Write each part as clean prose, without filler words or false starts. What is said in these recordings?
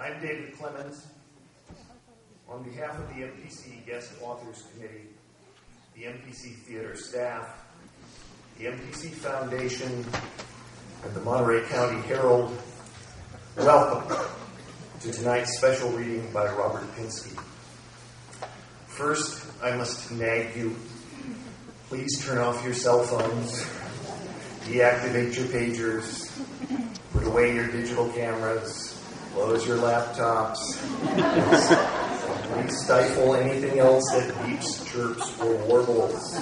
I'm David Clemens. On behalf of the MPC Guest Authors Committee, the MPC Theater staff, the MPC Foundation, and the Monterey County Herald, welcome to tonight's special reading by Robert Pinsky. First, I must nag you. Please turn off your cell phones, deactivate your pagers, put away your digital cameras, close your laptops, please stifle anything else that beeps, chirps, or warbles.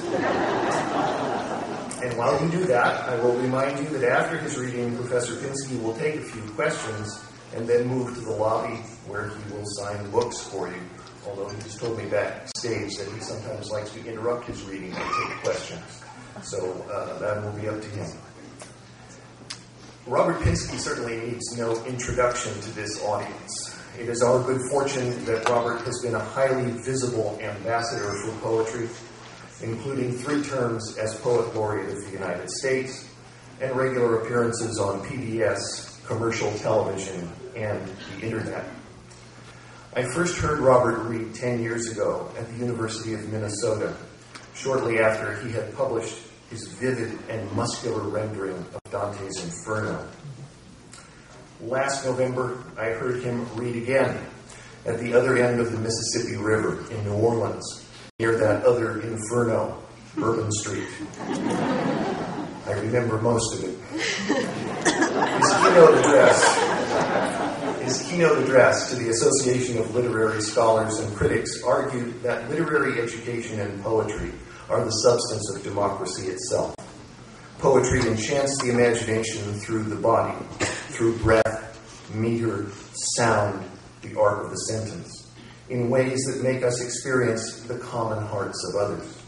And while you do that, I will remind you that after his reading, Professor Pinsky will take a few questions and then move to the lobby where he will sign books for you, although he just told me backstage that he sometimes likes to interrupt his reading and take questions. So that will be up to him. Robert Pinsky certainly needs no introduction to this audience. It is our good fortune that Robert has been a highly visible ambassador for poetry, including 3 terms as Poet Laureate of the United States and regular appearances on PBS, commercial television, and the internet. I first heard Robert read 10 years ago at the University of Minnesota, shortly after he had published his vivid and muscular rendering of Dante's Inferno. Last November, I heard him read again at the other end of the Mississippi River in New Orleans, near that other inferno, Bourbon Street. I remember most of it. His keynote address to the Association of Literary Scholars and Critics argued that literary education and poetry are the substance of democracy itself. Poetry enchants the imagination through the body, through breath, meter, sound, the arc of the sentence, in ways that make us experience the common hearts of others.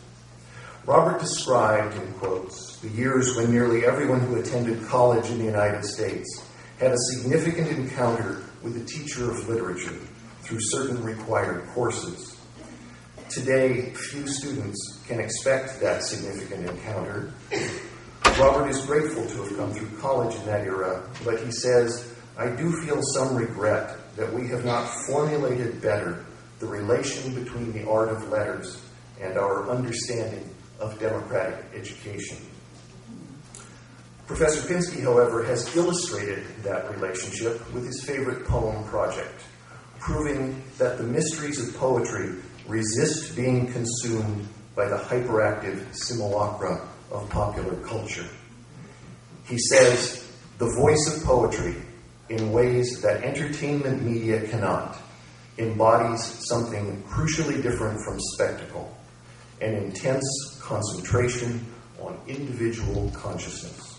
Robert described, in quotes, the years when nearly everyone who attended college in the United States had a significant encounter with a teacher of literature through certain required courses. Today, few students can expect that significant encounter. Robert is grateful to have come through college in that era, but he says, I do feel some regret that we have not formulated better the relation between the art of letters and our understanding of democratic education. Professor Pinsky, however, has illustrated that relationship with his favorite poem project, proving that the mysteries of poetry resist being consumed by the hyperactive simulacra of popular culture. He says, the voice of poetry, in ways that entertainment media cannot, embodies something crucially different from spectacle, an intense concentration on individual consciousness.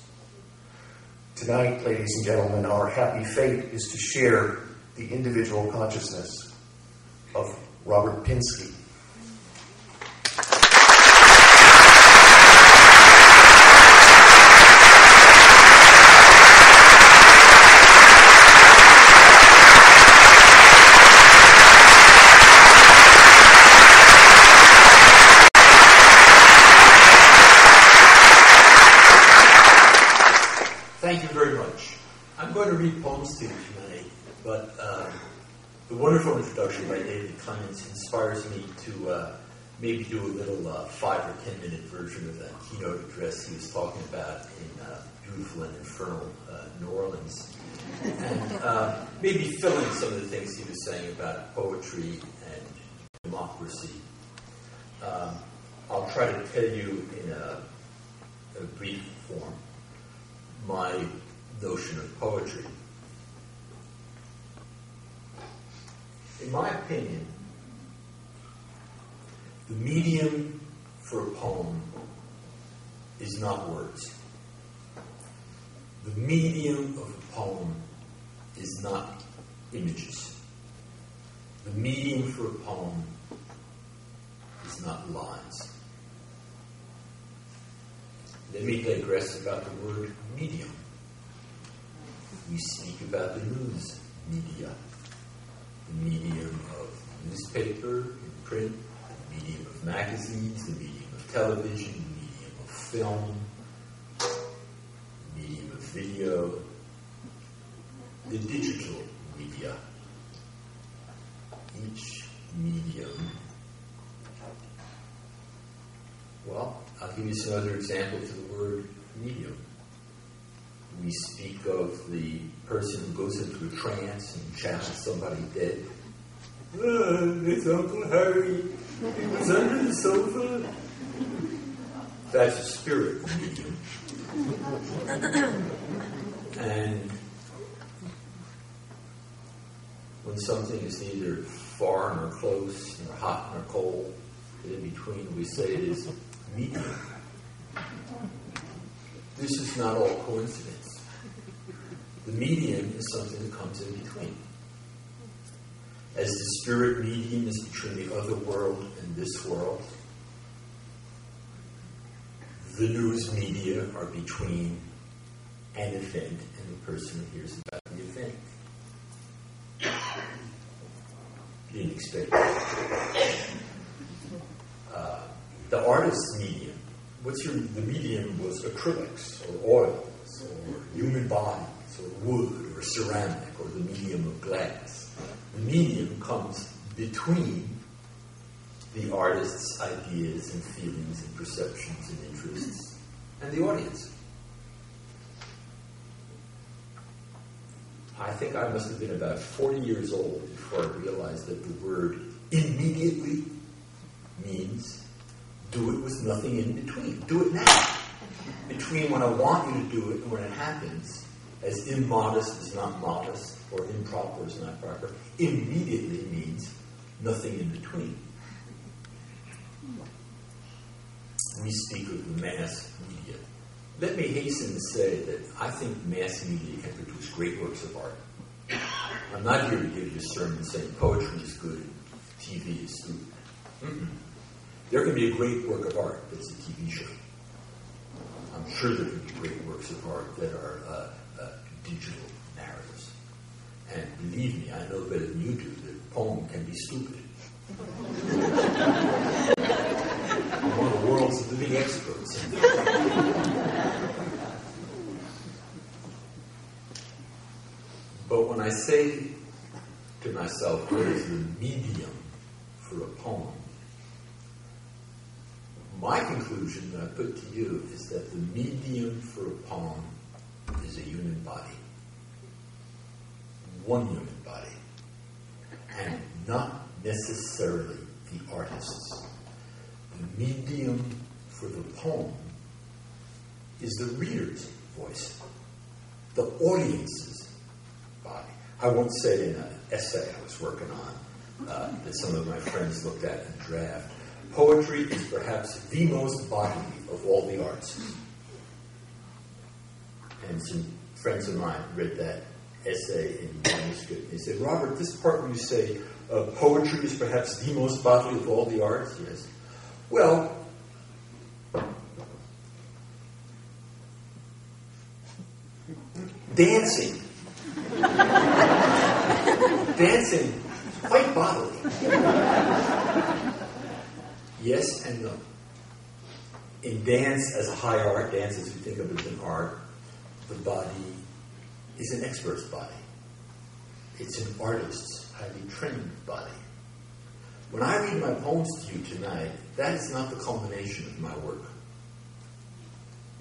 Tonight, ladies and gentlemen, our happy fate is to share the individual consciousness of Robert Pinsky. Thank you very much. I'm going to read poems to you tonight, but the wonderful introduction by David Clemens inspires me to maybe do a little 5 or 10 minute version of that keynote address he was talking about in beautiful and infernal New Orleans, and maybe fill in some of the things he was saying about poetry and democracy. I'll try to tell you in a brief form my notion of poetry. In my opinion, the medium for a poem is not words. The medium of a poem is not images. The medium for a poem is not lines. Let me digress about the word medium. We speak about the news media, the medium of newspaper and print, the medium of magazines, the medium of television, the medium of film, the medium of video, the digital media, each medium? Well, I'll give you some other examples of the word medium. We speak of the person who goes into a trance and chants somebody dead. It's Uncle Harry. He was under the sofa. That's a spirit medium. And when something is neither far nor close, nor hot nor cold, in between, we say it is medium. This is not all coincidence. The medium is something that comes in between. As the spirit medium is between the other world and this world, the news media are between an event and the person who hears about the event. You didn't expect that. The artist's medium, the medium was acrylics or oils or human bodies or wood or ceramic or the medium of glass. The medium comes between the artist's ideas and feelings and perceptions and interests and the audience. I think I must have been about 40 years old before I realized that the word immediately means do it with nothing in between. Do it now. Between when I want you to do it and when it happens, as immodest is not modest or improper is not proper, immediately means nothing in between. We speak of the mass media. Let me hasten to say that I think mass media can produce great works of art. I'm not here to give you a sermon saying poetry is good, TV is stupid. Mm-mm. There can be a great work of art that's a TV show. I'm sure there can be great works of art that are digital narratives. And believe me, I know better than you do that a poem can be stupid. I'm one of the world's living experts. But when I say to myself, what is the medium for a poem? My conclusion that I put to you is that the medium for a poem is a human body. One human body. And not necessarily the artist's. The medium for the poem is the reader's voice, the audience's body. I won't say in an essay I was working on that some of my friends looked at in draft, poetry is perhaps the most bodily of all the arts. And some friends of mine read that essay in manuscript. They said, Robert, this part where you say poetry is perhaps the most bodily of all the arts? Yes. Well, dancing. Dancing, quite bodily. Yes and no. In dance as a high art, dance as we think of as an art, the body is an expert's body. It's an artist's highly trained body. When I read my poems to you tonight, that is not the culmination of my work.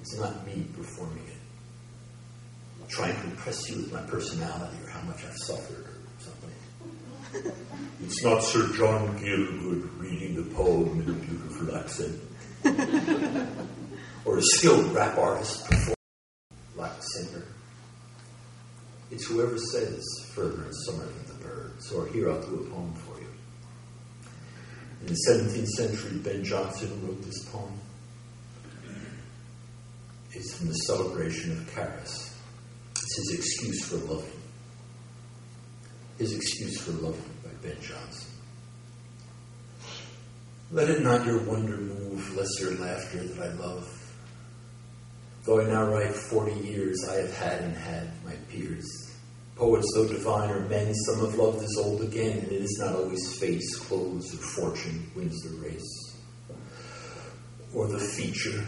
It's not me performing it, trying to impress you with my personality or how much I've suffered or something. It's not Sir John Gielgud reading the poem in a beautiful accent. Or a skilled rap artist performing like a singer. It's whoever says further in summer than the birds, or here I'll do a poem for you. In the 17th century, Ben Jonson wrote this poem. It's from the celebration of Caris. It's his excuse for loving. His excuse for loving by Ben Jonson. Let it not your wonder move, less your laughter that I love. Though I now write 40 years, I have had and had my peers. Poets, though divine, are men, some have loved as old again, and it is not always face, clothes, or fortune wins the race, or the feature,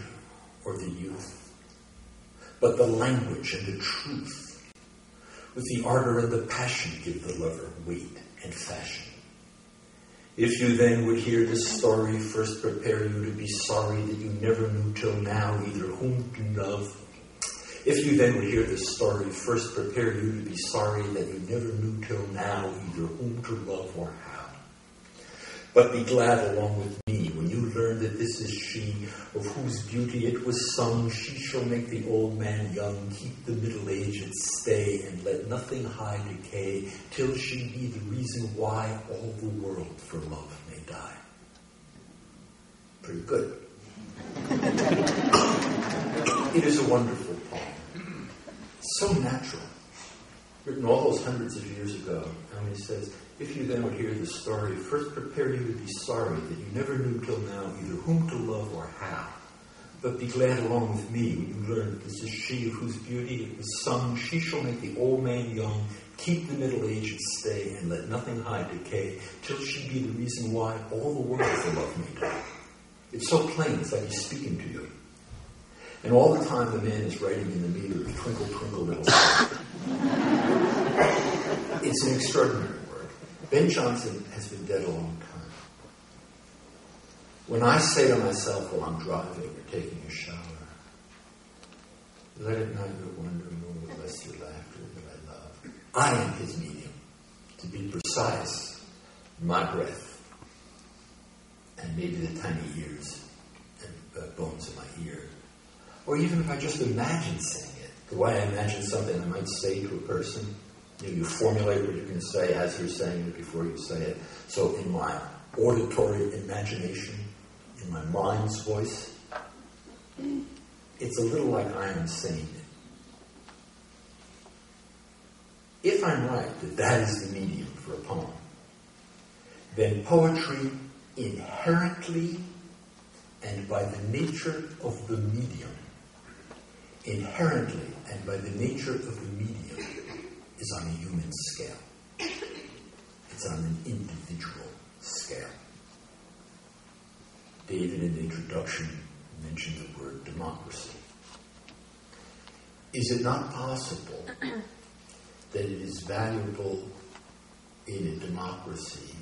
or the youth, but the language and the truth. With the ardor and the passion give the lover weight and fashion. If you then would hear this story, first prepare you to be sorry that you never knew till now either whom to love. If you then would hear this story, first prepare you to be sorry that you never knew till now either whom to love or how. But be glad along with me when you learn that this is she, of whose beauty it was sung, she shall make the old man young, keep the middle-aged stay, and let nothing high decay, till she be the reason why all the world for love may die. Pretty good. It is a wonderful poem. So natural. Written all those hundreds of years ago. And he says, if you then would hear the story, first prepare you to be sorry that you never knew till now either whom to love or how. But be glad along with me when you learn that this is she of whose beauty it was sung, she shall make the old man young, keep the middle-aged stay, and let nothing high decay, till she be the reason why all the world for love may die. It's so plain, it's like he's speaking to you. And all the time the man is writing in the meter of Twinkle, Twinkle, Little Star. It's an extraordinary word. Ben Jonson has been dead a long time. When I say to myself while I'm driving or taking a shower, let it not your wonder move, lest your laughter that I love. I am his medium. To be precise, my breath, and maybe the tiny ears and bones in my ear. Or even if I just imagine saying it, the way I imagine something I might say to a person, you formulate what you're going to say as you're saying it before you say it. So in my auditory imagination, in my mind's voice, it's a little like I am saying it. If I'm right that that is the medium for a poem, then poetry inherently and by the nature of the medium, inherently and by the nature of the medium, is on a human scale. It's on an individual scale. David, in the introduction, mentioned the word democracy. Is it not possible that it is valuable in a democracy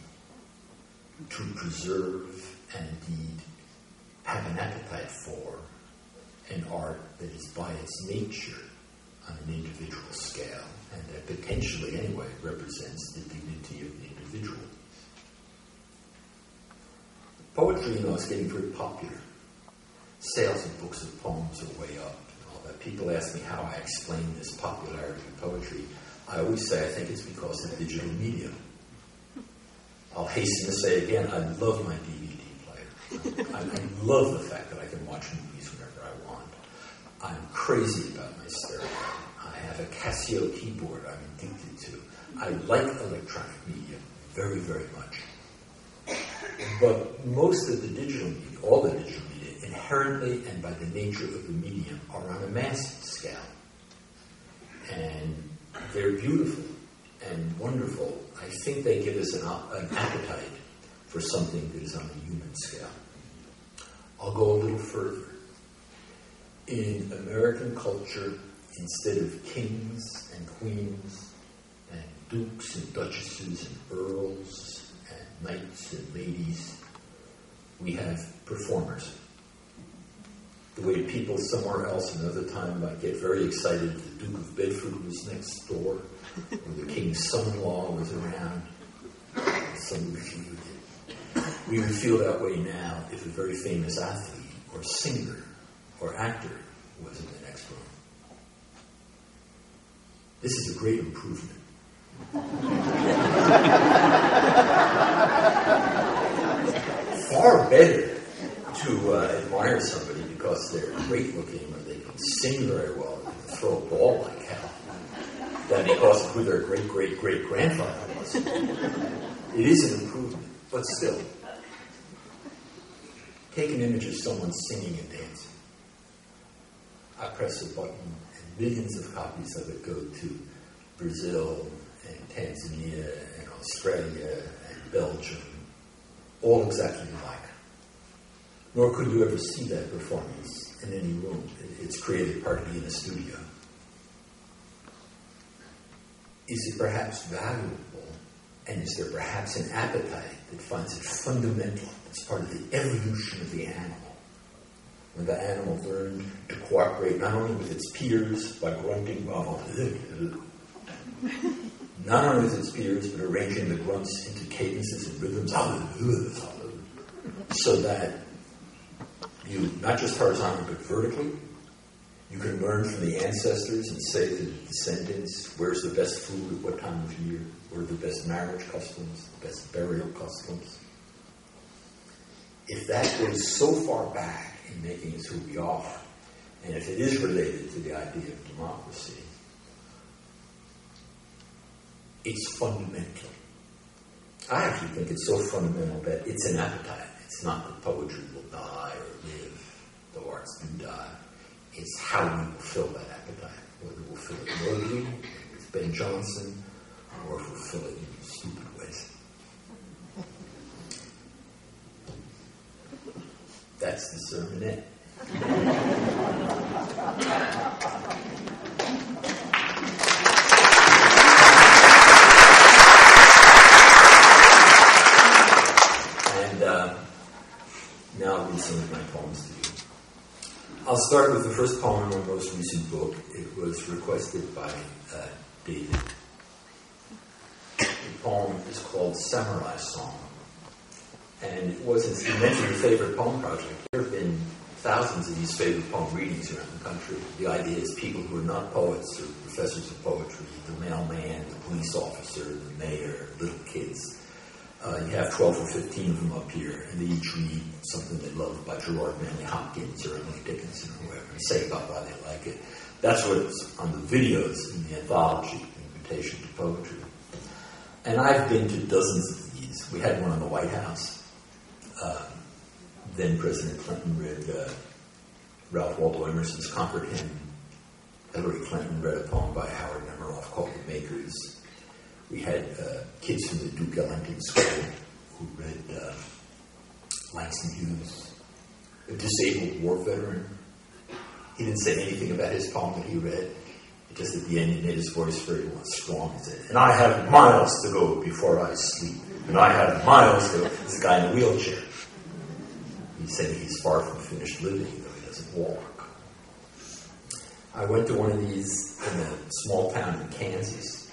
to preserve and indeed have an appetite for an art that is by its nature on an individual scale, and that potentially, anyway, represents the dignity of the individual? Poetry, is getting very popular. Sales of books of poems are way up and all that. People ask me how I explain this popularity of poetry. I always say I think it's because of digital media. I'll hasten to say again, I love my DVD player. I love the fact that I can watch movies whenever I want. I'm crazy about my stereo. I have a Casio keyboard I'm addicted to. I like electronic media very, very much. But most of the digital media, all the digital media, inherently and by the nature of the medium, are on a mass scale. And they're beautiful and wonderful. I think they give us an appetite for something that is on a human scale. I'll go a little further. In American culture, instead of kings and queens and dukes and duchesses and earls and knights and ladies, we have performers. The way people somewhere else another time might get very excited if the Duke of Bedford was next door, or the king's son-in-law was around, some reviewed it. We would feel that way now if a very famous athlete or singer or actor was in the next room. This is a great improvement. Far better to admire somebody because they're great looking or they can sing very well or they can throw a ball like hell than because of who their great-great-great-grandfather was. It is an improvement, but still. Take an image of someone singing and dancing. I press a button and millions of copies of it go to Brazil and Tanzania and Australia and Belgium, all exactly alike. Nor could you ever see that performance in any room. It's created partly in a studio. Is it perhaps valuable And is there perhaps an appetite that finds it fundamental as part of the evolution of the animal? When the animal learned to cooperate not only with its peers by grunting, not only with its peers, but arranging the grunts into cadences and rhythms, so that you, not just horizontally, but vertically, you can learn from the ancestors and say to the descendants, where's the best food at what time of year, what are the best marriage customs, the best burial customs. If that goes so far back in making us who we are, and if it is related to the idea of democracy, it's fundamental. I actually think it's so fundamental that it's an appetite. It's not that poetry will die or live, the arts do die. It's how we will fill that appetite, whether we'll fill it nobly, with Ben Jonson, or if we'll fill it in stupid ways. That's the sermonette. And now I'll read some of my poems to you. I'll start with the first poem in my most recent book. It was requested by David. The poem is called Samurai Song. And it was, as you mentioned, your favorite poem project. There have been thousands of these favorite poem readings around the country. The idea is people who are not poets or professors of poetry, the mailman, the police officer, the mayor, little kids. You have 12 or 15 of them up here, and they each read something they love by Gerard Manley Hopkins or Emily Dickinson or whoever, and say about why they like it. That's what's on the videos in the anthology, Invitation to Poetry. And I've been to dozens of these. We had one in the White House. Then President Clinton read Ralph Waldo Emerson's Conquered Hymn. Hillary Clinton read a poem by Howard Nemeroff called The Makers. We had kids from the Duke Ellington School who read Langston Hughes, a disabled war veteran. He didn't say anything about his poem that he read. Just at the end, he made his voice very strong. He said, "And I have miles to go before I sleep. And I have miles to go." This guy in a wheelchair. He said he's far from finished living, though he doesn't walk. I went to one of these in a small town in Kansas.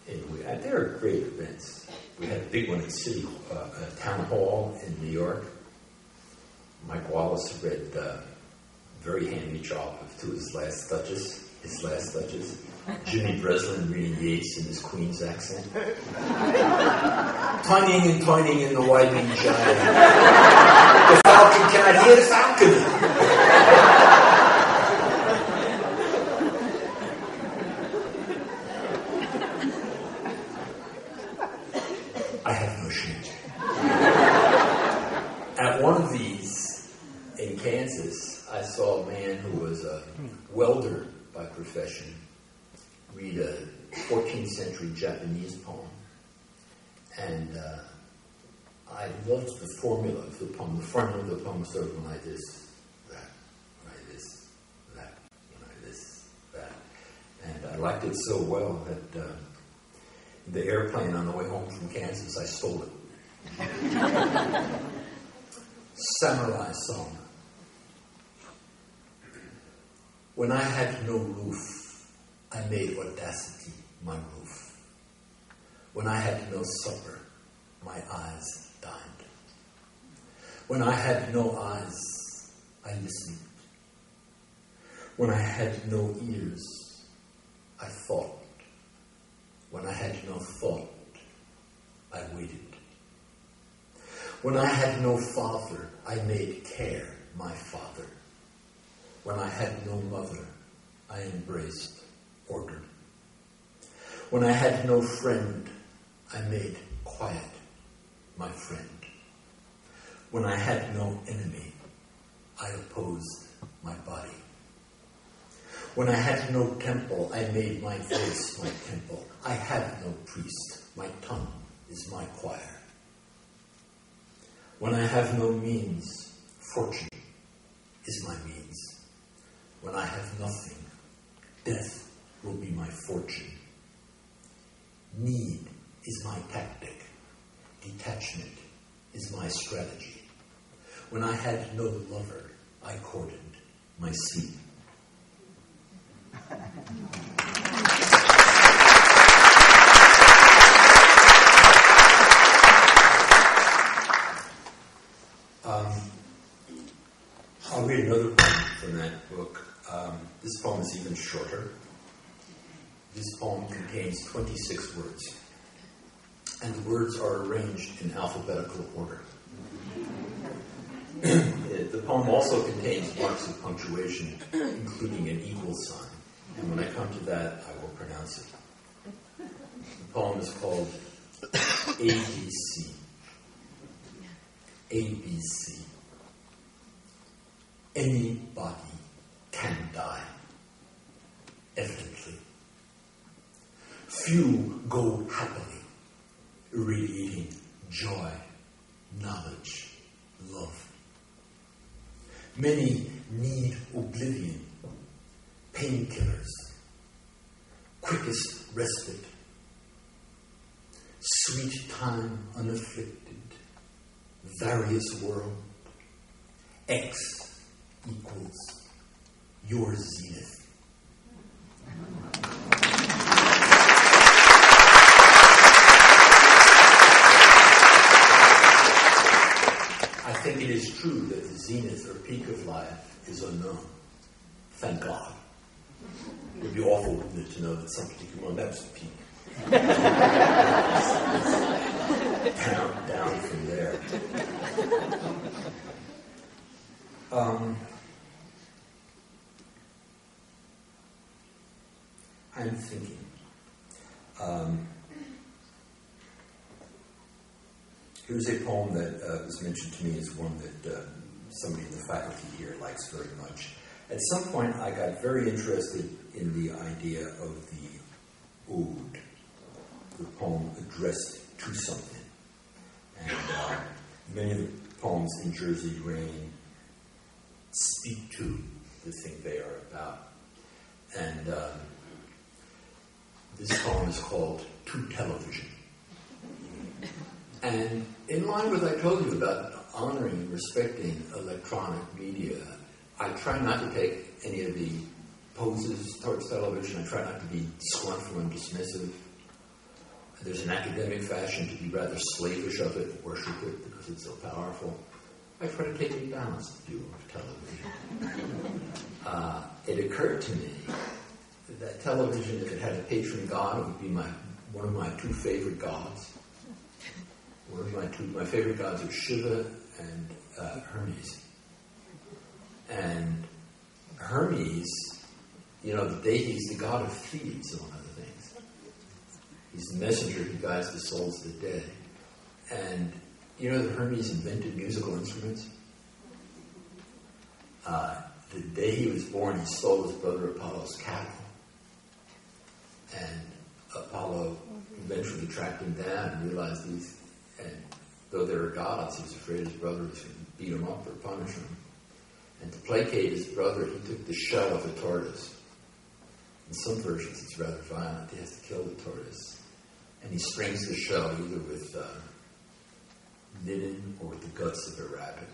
And they are great events. We had a big one at Town Hall in New York. Mike Wallace read a very handy job of To His Last Duchess. Jimmy Breslin reading Yeats in his Queen's accent. Twining and twining in the widening giant. The falcon, can I hear the falcon? I have no shame. At one of these in Kansas, I saw a man who was a welder by profession read a 14th century Japanese poem. And I loved the formula of the poem. The front of the poem started like this, that, like this, that, like this, that. And I liked it so well that the airplane on the way home from Kansas, I stole it. Samurai Song. When I had no roof, I made audacity my roof. When I had no supper, my eyes dined. When I had no eyes, I listened. When I had no ears, I thought. When I had no thought, I waited. When I had no father, I made care my father. When I had no mother, I embraced order. When I had no friend, I made quiet my friend. When I had no enemy, I opposed my body. When I had no temple, I made my voice my temple. I have no priest, my tongue is my choir. When I have no means, fortune is my means. When I have nothing, death will be my fortune. Need is my tactic. Detachment is my strategy. When I had no lover, I courted my sleep. I'll read another poem from that book. This poem is even shorter. This poem contains 26 words, and the words are arranged in alphabetical order. The poem also contains marks of punctuation, including an equal sign, and when I come to that, I will pronounce it. The poem is called ABC. ABC. Anybody can die, evidently. Few go happily, radiating joy, knowledge, love. Many need oblivion, painkillers, quickest respite, sweet time unafflicted, various world, X equals your zenith. I think it is true that the zenith or peak of life is unknown. Thank God. It would be awful, wouldn't it, to know that some particular moment, that was the peak. down from there. I'm thinking. Here's a poem that was mentioned to me as one that somebody in the faculty here likes very much. At some point, I got very interested in the idea of the ode, the poem addressed to something. And many of the poems in Jersey Rain speak to the thing they are about. And this poem is called To Television. And in line with what I told you about honoring and respecting electronic media, I try not to take any of the poses towards television. I try not to be scornful and dismissive. There's an academic fashion to be rather slavish of it, worship it because it's so powerful. I try to take a balanced view of television. It occurred to me that television, if it had a patron god, it would be one of my two favorite gods. One of my favorite gods are Shiva and Hermes. And Hermes, the deity is the god of thieves, among other things. He's the messenger who guides the souls of the dead. And that Hermes invented musical instruments? The day he was born, he stole his brother Apollo's cattle. And Apollo eventually tracked him down and realized and though they were gods, he was afraid his brother was going to beat him up or punish him. And to placate his brother, he took the shell of a tortoise. In some versions, it's rather violent. He has to kill the tortoise. And he strings the shell either with linen or with the guts of a rabbit.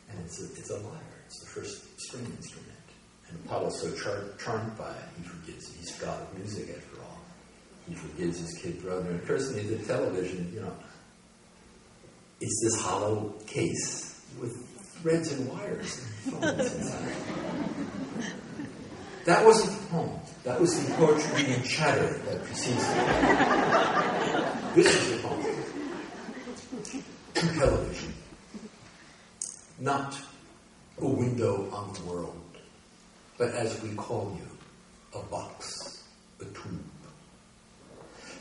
And it's a lyre. It's the first string instrument. And Apollo's so charmed by it, he forgets he's god of music after all. He forgives his kid brother. And it occurs to me that television, it's this hollow case with threads and wires and phones inside. That wasn't the poem. That was the poetry reading chatter that precedes it. This is the poem. To television. Not a window on the world, but as we call you, a box, a tube.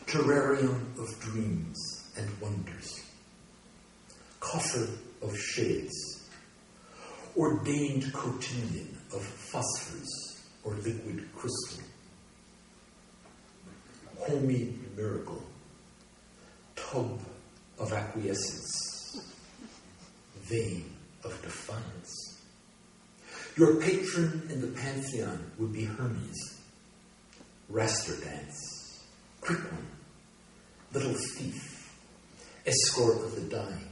Terrarium of dreams and wonders. Coffer of shades. Ordained cotillion of phosphors or liquid crystal. Homey miracle. Tub of acquiescence. Vein of defiance. Your patron in the pantheon would be Hermes. Raster dance. Quick one. little thief, escort of the dying,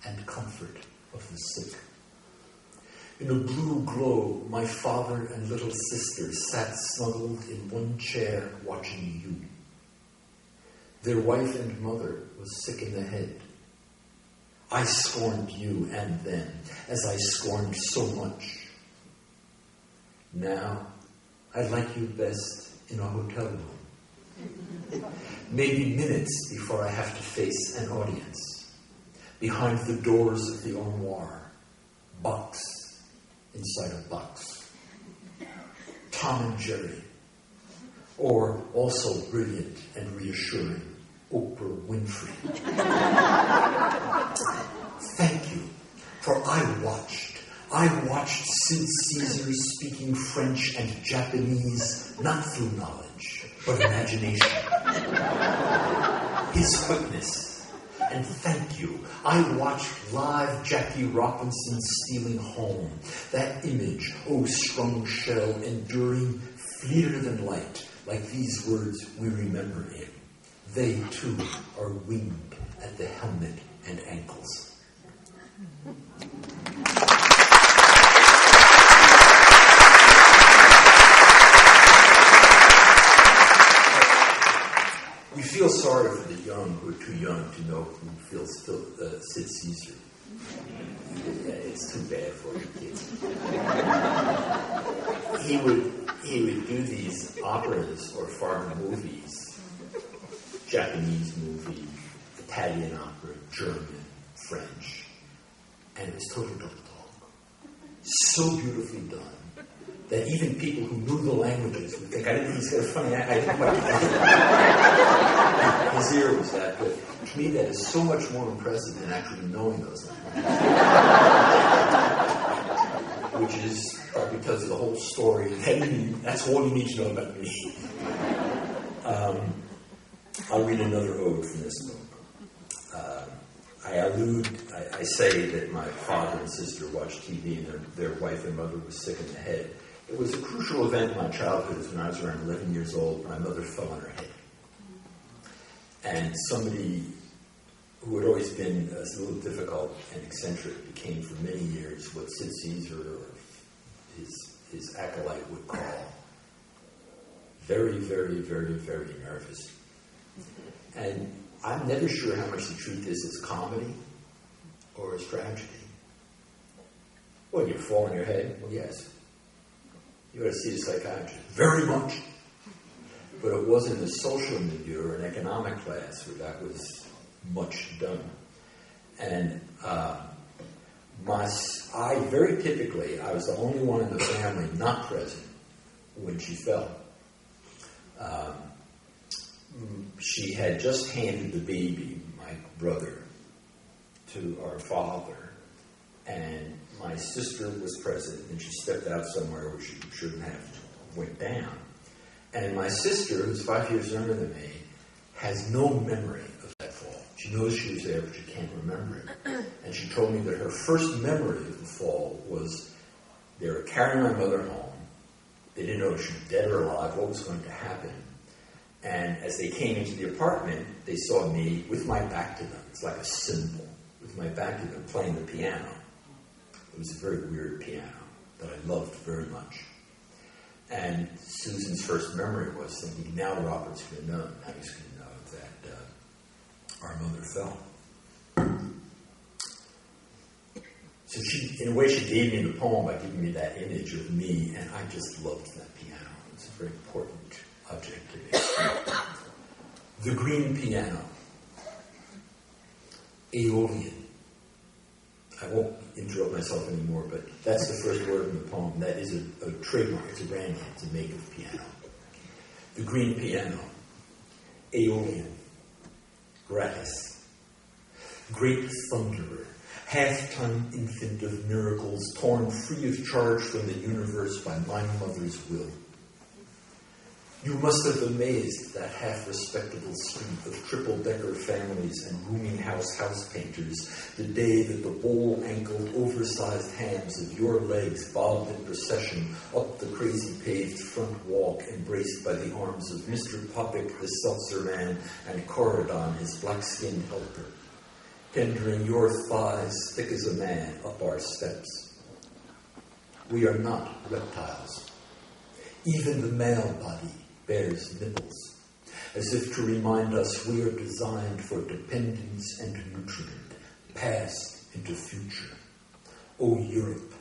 and comfort of the sick. In a blue glow, my father and little sister sat snuggled in one chair watching you. Their wife and mother was sick in the head. I scorned you and them, as I scorned so much. Now, I like you best in a hotel room. Maybe minutes before I have to face an audience. Behind the doors of the armoire, box inside a box. Tom and Jerry. Or also brilliant and reassuring, Oprah Winfrey. Thank you, for I watched Sid Caesar speaking French and Japanese, not through knowledge, but imagination. His quickness. And thank you, I watched live Jackie Robinson stealing home. That image, oh strung shell, enduring, fleeter than light, like these words we remember him. They too are winged at the helmet and ankles. We feel sorry for the young who are too young to know who feels Sid Caesar. It's too bad for the kids. He would do these operas or foreign movies, Japanese movie, Italian opera, German, French, and it was total dog. So beautifully done that even people who knew the languages would think, I didn't think he's got a funny act. I didn't quite get it. His ear was that good. To me, that is so much more impressive than actually knowing those languages. Which is because of the whole story. That's all you need to know about me. I'll read another ode from this book. I say that my father and sister watched TV and their wife and mother was sick in the head. It was a crucial event in my childhood when I was around 11 years old. My mother fell on her head. And somebody who had always been a little difficult and eccentric became for many years what Sid Caesar or his acolyte would call very, very, very, very nervous. And I'm never sure how much to treat this as comedy or as tragedy. Well, you fall on your head? Well, yes. You ought to see a psychiatrist. Very much. But it wasn't a social milieu or an economic class where that was much done. And very typically, I was the only one in the family not present when she fell. She had just handed the baby, my brother, to our father, and my sister was present, and she stepped out somewhere where she shouldn't have, went down. And my sister, who's 5 years younger than me, has no memory of that fall. She knows she was there, but she can't remember it. And she told me that her first memory of the fall was they were carrying my mother home. They didn't know if she was dead or alive, what was going to happen. And as they came into the apartment, they saw me with my back to them. It's like a symbol. With my back to them, playing the piano. It was a very weird piano that I loved very much. And Susan's first memory was thinking, now Robert's going to know. Now he's going to know that our mother fell. So she, in a way, she gave me the poem by giving me that image of me, and I just loved that piano. It was a very important object to me. The green piano. Aeolian. I won't interrupt myself anymore, but that's the first word in the poem. That is a trademark. It's a brand name. It's a make of piano. The green piano. Aeolian. Gratis. Great thunderer. Half-time infant of miracles, torn free of charge from the universe by my mother's will. You must have amazed that half-respectable street of triple-decker families and rooming house painters the day that the bowl-ankled, oversized hams of your legs bobbed in procession up the crazy paved front walk, embraced by the arms of Mr. Popik, the seltzer man, and Corridon, his black-skinned helper, tendering your thighs thick as a man up our steps. We are not reptiles. Even the male body bears nipples, as if to remind us we are designed for dependence and nutriment, past into future. O Europe,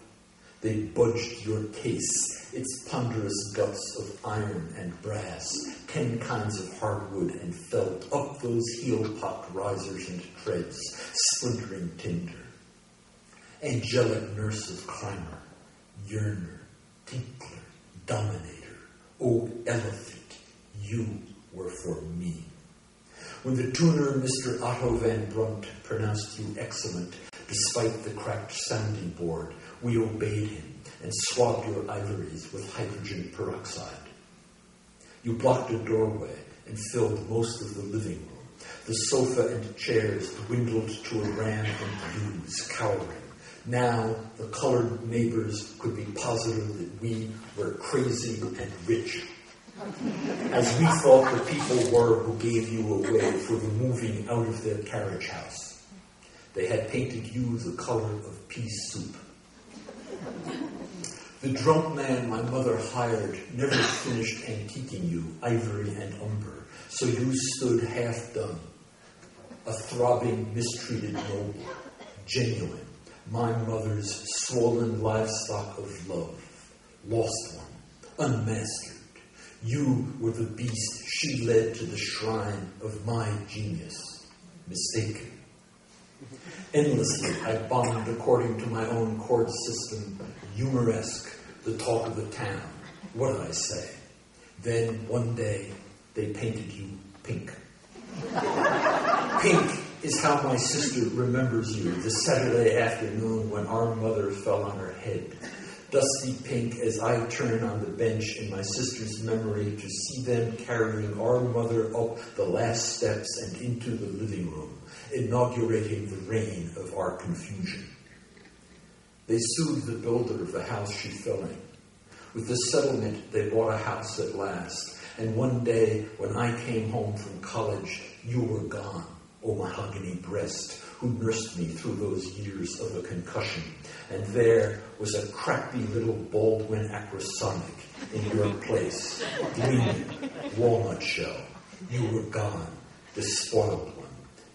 they budged your case, its ponderous guts of iron and brass, 10 kinds of hardwood and felt, up those heel-pocked risers and treads, splintering tinder. Angelic nurse of clamor, yearner, tinkler, dominator, O elephant, you were for me. When the tuner, Mr. Otto van Brunt, pronounced you excellent, despite the cracked sounding board, we obeyed him and swabbed your ivories with hydrogen peroxide. You blocked a doorway and filled most of the living room. The sofa and chairs dwindled to a ram and blues, cowering. Now the colored neighbors could be positive that we were crazy and rich, as we thought the people were who gave you away for the moving out of their carriage house. They had painted you the color of pea soup. The drunk man my mother hired never finished antiquing you, ivory and umber, so you stood half done, a throbbing, mistreated noble, genuine, my mother's swollen livestock of love, lost one, unmastered. You were the beast she led to the shrine of my genius, mistaken. Endlessly I bombed according to my own chord system, humoresque, the talk of the town. What did I say? Then one day they painted you pink. Pink is how my sister remembers you, the Saturday afternoon when our mother fell on her head. Dusty pink as I turn on the bench in my sister's memory to see them carrying our mother up the last steps and into the living room, inaugurating the reign of our confusion. They sued the builder of the house she fell in. With the settlement, they bought a house at last, and one day when I came home from college, you were gone, O mahogany breast, who nursed me through those years of a concussion. And there was a crappy little Baldwin Acrosonic in your place, gleaming, walnut shell. You were gone, the spoiled one,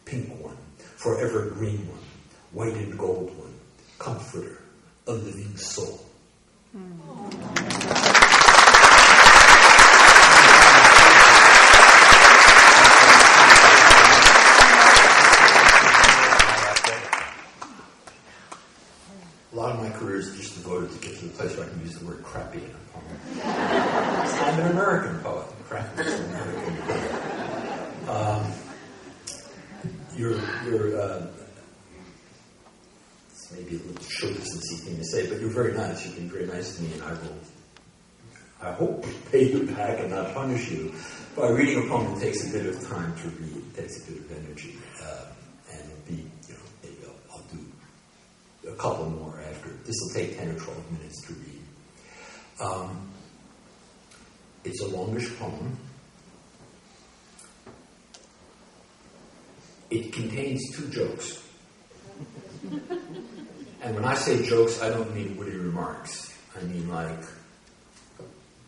pink one, forever green one, white and gold one, comforter, a living soul. A lot of my career is just devoted to get to the place where I can use the word crappy in a poem. I'm an American poet. Crappy is an American poet. It's maybe a little show-businessy thing to say, but you're very nice. You've been very nice to me, and I hope, pay you back and not punish you by reading a poem that takes a bit of time to read. It takes a bit of energy, and it'll be, maybe I'll do a couple more after. This will take 10 or 12 minutes to read. It's a longish poem. It contains 2 jokes. And when I say jokes, I don't mean witty remarks. I mean like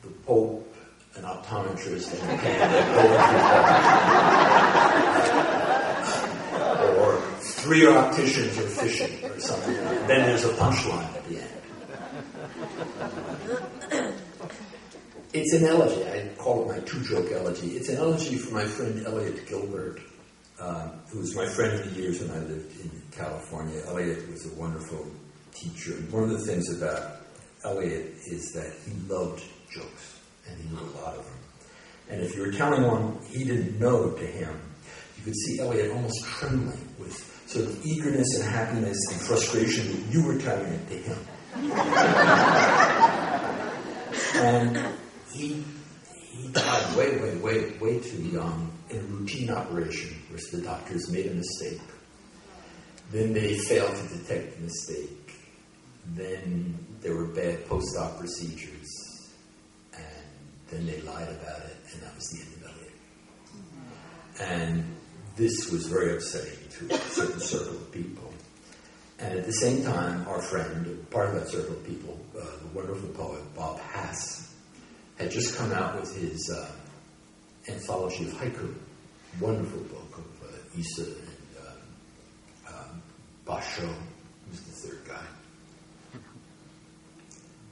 the Pope, an optometrist, and a poetry or 3 opticians are fishing or something. And then there's a punchline at the end. It's an elegy. I call it my 2-joke elegy. It's an elegy for my friend Elliot Gilbert, who was my friend in the years when I lived in California. Elliot was a wonderful teacher. And one of the things about Elliot is that he loved jokes, and he knew a lot of them. And if you were telling one he didn't know to him, you could see Elliot almost trembling with sort of eagerness and happiness and frustration that you were telling it to him. And he He died way too young in a routine operation where the doctors made a mistake. Then they failed to detect the mistake. Then there were bad post-op procedures. And then they lied about it, and that was the end of Elliot. And this was very upsetting to a certain circle of people. And at the same time, our friend, part of that circle of people, the wonderful poet Bob Hass, had just come out with his anthology of haiku, wonderful book of Issa and Basho, who's the third guy.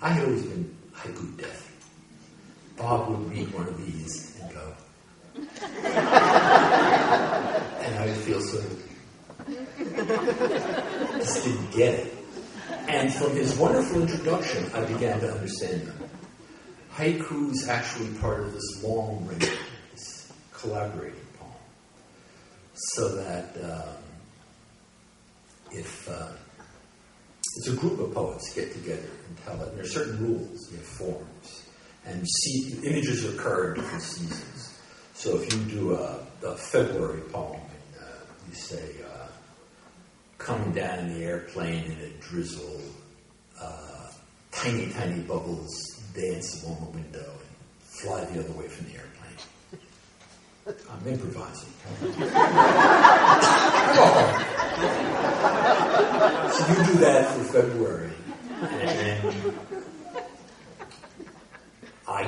I had always been haiku deaf. Bob would read one of these and go, and I would feel sort of, just didn't get it. And from his wonderful introduction, I began to understand them. Haiku is actually part of this long range, this collaborating poem. So that if it's a group of poets get together and tell it, and there are certain rules, you have forms, and images occur in different seasons. So if you do a February poem, and you say, coming down in the airplane in a drizzle, tiny, tiny bubbles dance along the window and fly the other way from the airplane. I'm improvising. So you do that for February, and then I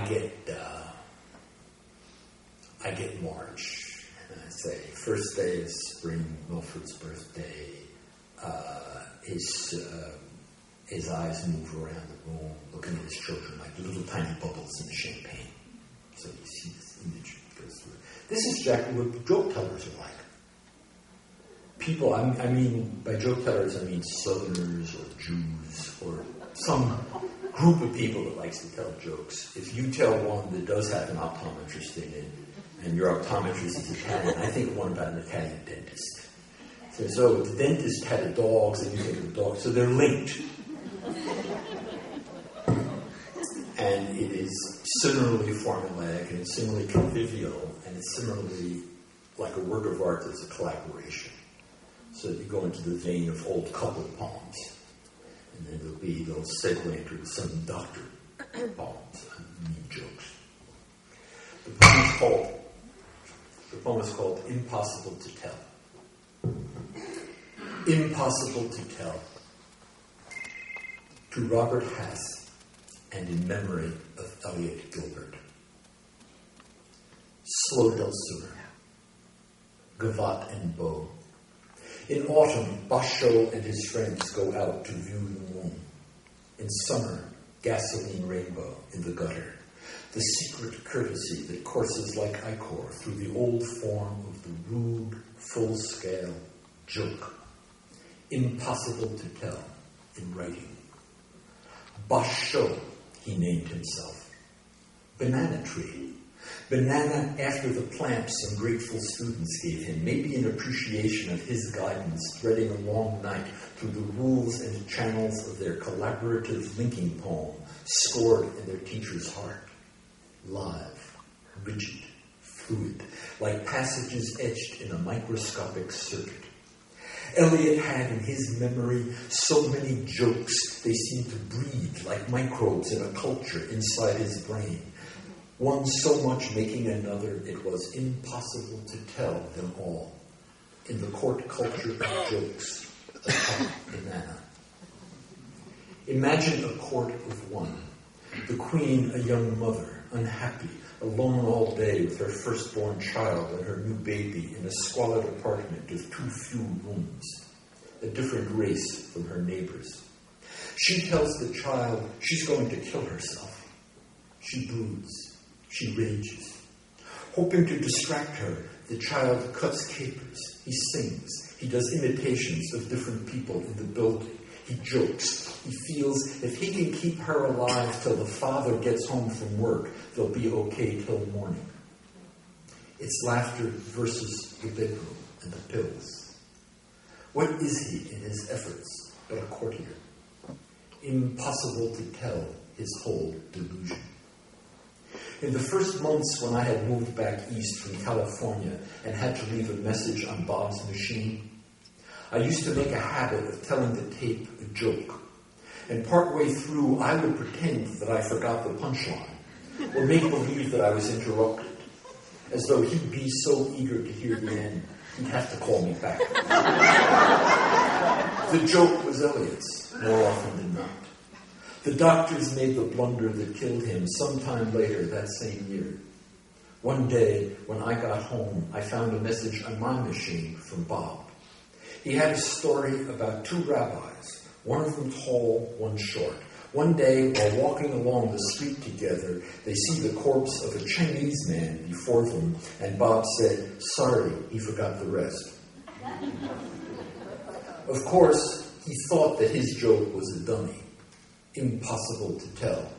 get March, and I say, first day of spring, Milford's birthday. His eyes move around the room, looking at his children like little tiny bubbles in the champagne. So you see this image goes through. This is exactly what joke tellers are like. People, I mean, by joke tellers, I mean Southerners or Jews or some group of people that likes to tell jokes. If you tell one that does have an optometrist in it, and your optometrist is Italian, I think one about an Italian dentist. So the dentist had a dog, so you think of the dog. So they're linked. And it is similarly formulaic, and it's similarly convivial, and it's similarly like a work of art that's a collaboration. So you go into the vein of old couple poems, and then there'll be they'll segue into some doctor poems and neat jokes. The poem is called Impossible to Tell. Impossible to tell. To Robert Hass, and in memory of Elliot Gilbert. Slow dulcimer, gavotte and bow. In autumn, Basho and his friends go out to view the moon. In summer, gasoline rainbow in the gutter. The secret courtesy that courses like ichor through the old form of the rude, full-scale joke. Impossible to tell in writing. Basho, he named himself. Banana tree. Banana after the plant some grateful students gave him, maybe in appreciation of his guidance, threading a long night through the rules and channels of their collaborative linking poem, scored in their teacher's heart. Live, rigid, fluid, like passages etched in a microscopic circuit. Eliot had in his memory so many jokes, they seemed to breed like microbes in a culture inside his brain. One so much making another, it was impossible to tell them all. In the court culture of jokes, atop banana. Imagine a court of one. The queen, a young mother, unhappy, alone all day with her firstborn child and her new baby in a squalid apartment with too few rooms, a different race from her neighbors. She tells the child she's going to kill herself. She broods. She rages. Hoping to distract her, the child cuts capers. He sings. He does imitations of different people in the building. He jokes. He feels if he can keep her alive till the father gets home from work, they'll be okay till morning. It's laughter versus the bedroom and the pills. What is he in his efforts but a courtier? Impossible to tell his whole delusion. In the first months when I had moved back east from California and had to leave a message on Bob's machine, I used to make a habit of telling the tape a joke. And partway through, I would pretend that I forgot the punchline, or make believe that I was interrupted, as though he'd be so eager to hear the end, he'd have to call me back. The joke was Eliot's, more often than not. The doctors made the blunder that killed him sometime later that same year. One day, when I got home, I found a message on my machine from Bob. He had a story about two rabbis, one of them tall, one short. One day, while walking along the street together, they see the corpse of a Chinese man before them, and Bob said, "Sorry, he forgot the rest." Of course, he thought that his joke was a dummy. Impossible to tell.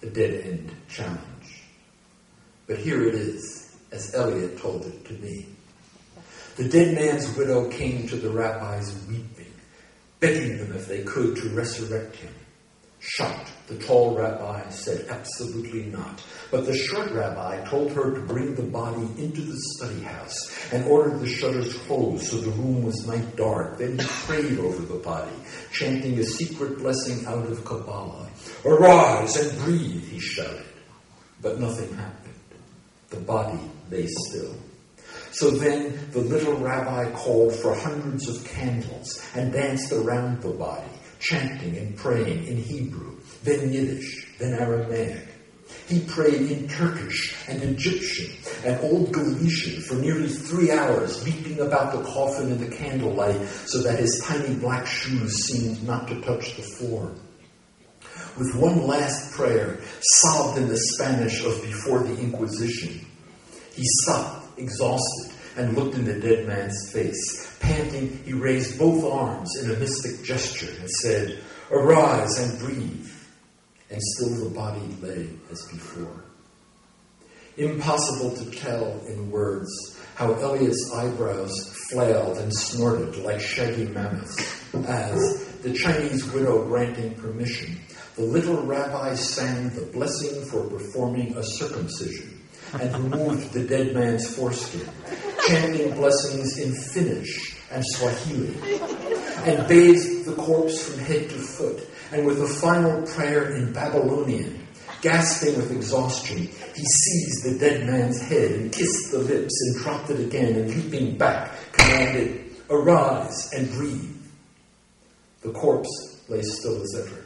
A dead-end challenge. But here it is, as Eliot told it to me. The dead man's widow came to the rabbis weeping, begging them if they could to resurrect him. Shocked, the tall rabbi said absolutely not. But the short rabbi told her to bring the body into the study house and ordered the shutters closed so the room was night dark. Then he prayed over the body, chanting a secret blessing out of Kabbalah. "Arise and breathe," he shouted. But nothing happened. The body lay still. So then the little rabbi called for hundreds of candles and danced around the body, chanting and praying in Hebrew, then Yiddish, then Aramaic. He prayed in Turkish and Egyptian and Old Galician for nearly 3 hours, leaping about the coffin in the candlelight so that his tiny black shoes seemed not to touch the floor. With one last prayer, sobbed in the Spanish of before the Inquisition, he stopped, exhausted, and looked in the dead man's face. Panting, he raised both arms in a mystic gesture and said, "Arise and breathe." And still the body lay as before. Impossible to tell in words how Eliot's eyebrows flailed and snorted like shaggy mammoths as, the Chinese widow granting permission, the little rabbi sang the blessing for performing a circumcision and removed the dead man's foreskin, chanting blessings in Finnish and Swahili, and bathed the corpse from head to foot, and with a final prayer in Babylonian, gasping with exhaustion, he seized the dead man's head and kissed the lips and dropped it again, and leaping back, commanded, "Arise and breathe." The corpse lay still as ever.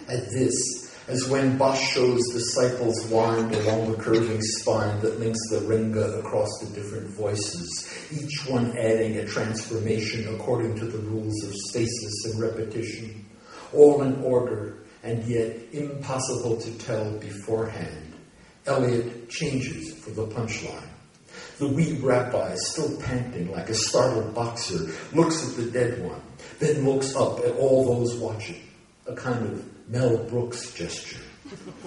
At this, as when Basho's disciples wind along the curving spine that links the renga across the different voices, each one adding a transformation according to the rules of stasis and repetition, all in order and yet impossible to tell beforehand, Eliot changes for the punchline. The wee rabbi, still panting like a startled boxer, looks at the dead one, then looks up at all those watching, a kind of Mel Brooks gesture.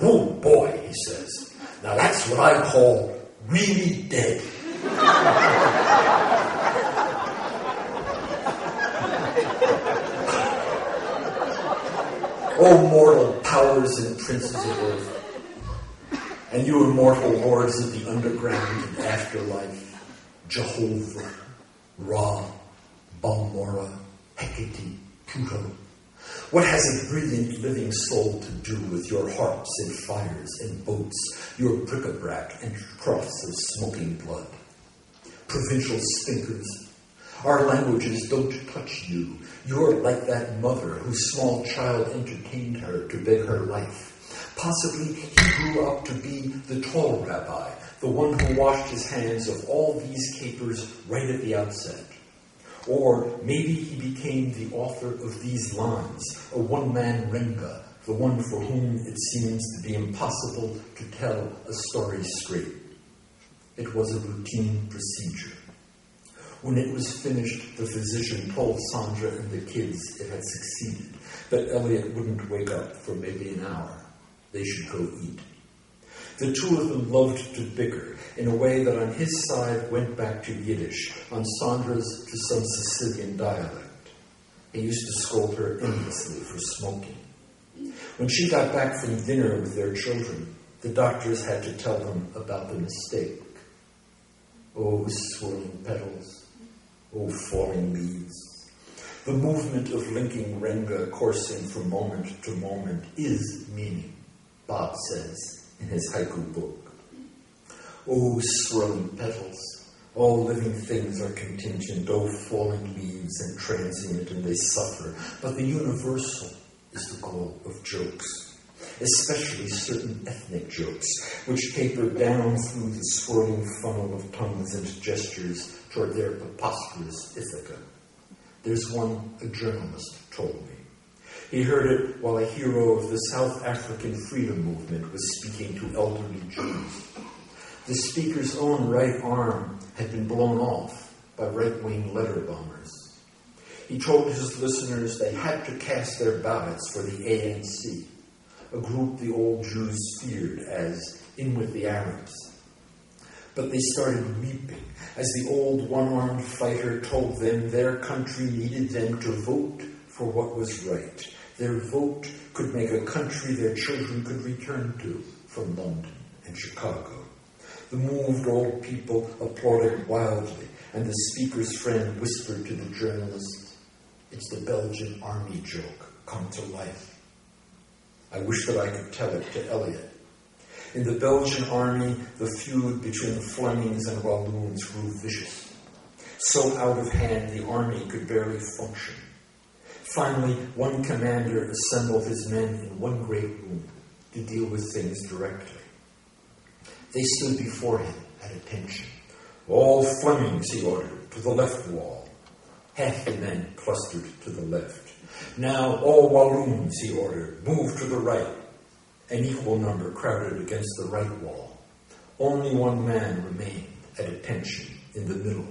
"Oh boy," he says, "now that's what I call really dead." O mortal powers and princes of earth, and you immortal lords of the underground and afterlife, Jehovah, Ra, Balmora, Hecate, Pluto, what has a brilliant living soul to do with your harps and fires and boats, your bric-a-brac and troughs of smoking blood? Provincial stinkers, our languages don't touch you. You're like that mother whose small child entertained her to beg her life. Possibly he grew up to be the tall rabbi, the one who washed his hands of all these capers right at the outset. Or maybe he became the author of these lines, a one-man renga, the one for whom it seems to be impossible to tell a story straight. It was a routine procedure. When it was finished, the physician told Sandra and the kids it had succeeded, but Eliot wouldn't wake up for maybe an hour. They should go eat. The two of them loved to bicker in a way that on his side went back to Yiddish, on Sandra's to some Sicilian dialect. He used to scold her endlessly for smoking. When she got back from dinner with their children, The doctors had to tell them about the mistake. Oh, swirling petals. Oh, falling leaves. The movement of linking renga coursing from moment to moment is meaning, Bob says in his haiku book. Oh, swirling petals. All living things are contingent. Oh, falling leaves and transient, and they suffer. But the universal is the goal of jokes, especially certain ethnic jokes, which taper down through the swirling funnel of tongues and gestures toward their preposterous Ithaca. There's one a journalist told me. He heard it while a hero of the South African freedom movement was speaking to elderly Jews. The speaker's own right arm had been blown off by right-wing letter bombers. He told his listeners they had to cast their ballots for the ANC, a group the old Jews feared as in with the Arabs. But they started weeping as the old one-armed fighter told them their country needed them to vote for what was right. Their vote could make a country their children could return to from London and Chicago. The moved old people applauded wildly, and the speaker's friend whispered to the journalist, "It's the Belgian army joke come to life." I wish that I could tell it to Eliot. In the Belgian army, the feud between the Flemings and Walloons grew vicious. So out of hand, the army could barely function. Finally, one commander assembled his men in one great room to deal with things directly. They stood before him at attention. "All Flemings," he ordered, "to the left wall." Half the men clustered to the left. "Now, all Walloons," he ordered, "move to the right." An equal number crowded against the right wall. Only one man remained at attention in the middle.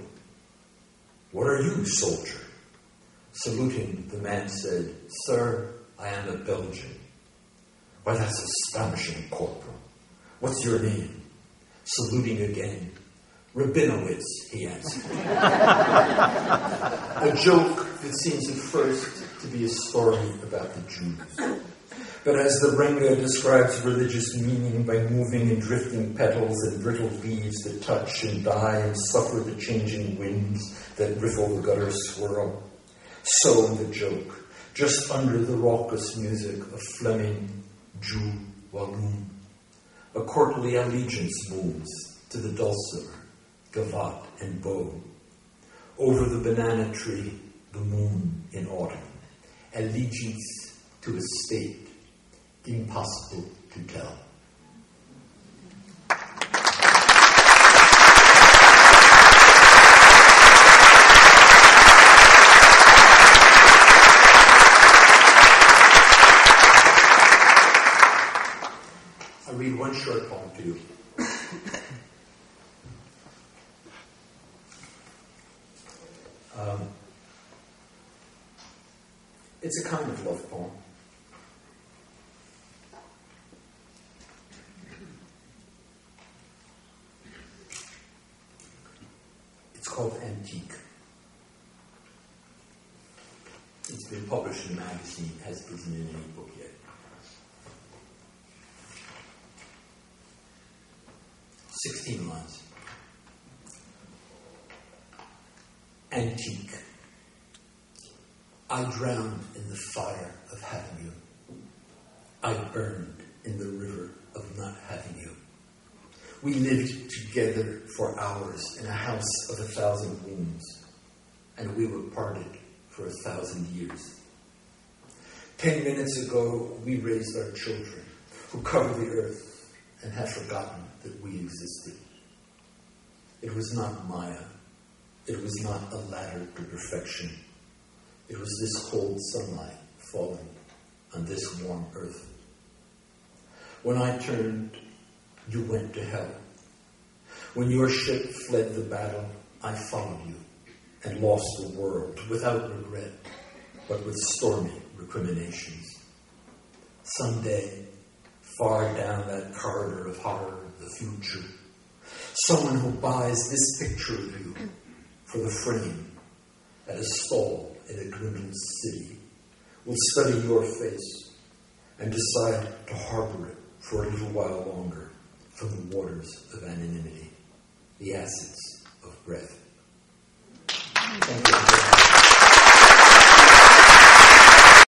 "What are you, soldier?" Saluting, the man said, "Sir, I am a Belgian." "Why, that's astonishing, Corporal. What's your name?" Saluting again, "Rabinowitz," he answered. A joke that seems at first to be a story about the Jews. But as the Renga describes religious meaning by moving and drifting petals and brittle leaves that touch and die and suffer the changing winds that riffle the gutter swirl, so the joke, just under the raucous music of Fleming, Jew, Walloon, a courtly allegiance moves to the dulcimer, gavotte, and bow. Over the banana tree, the moon in autumn, allegiance to a state impossible to tell. I'll read one short poem to you. It's a kind of love poem. It's called Antique. It's been published in a magazine, hasn't been in any book yet. 16 lines. Antique. I drowned in the fire of having you. I burned in the river of not having you. We lived together for hours in a house of 1,000 rooms, and we were parted for 1,000 years. 10 minutes ago, we raised our children, who cover the earth and have forgotten that we existed. It was not Maya. It was not a ladder to perfection. It was this cold sunlight falling on this warm earth. When I turned, you went to hell. When your ship fled the battle, I followed you and lost the world without regret, but with stormy recriminations. Someday, far down that corridor of horror, the future, someone who buys this picture of you for the frame at a stall in a dwindled city will study your face and decide to harbor it for a little while longer from the waters of anonymity, the acids of breath. Thank you.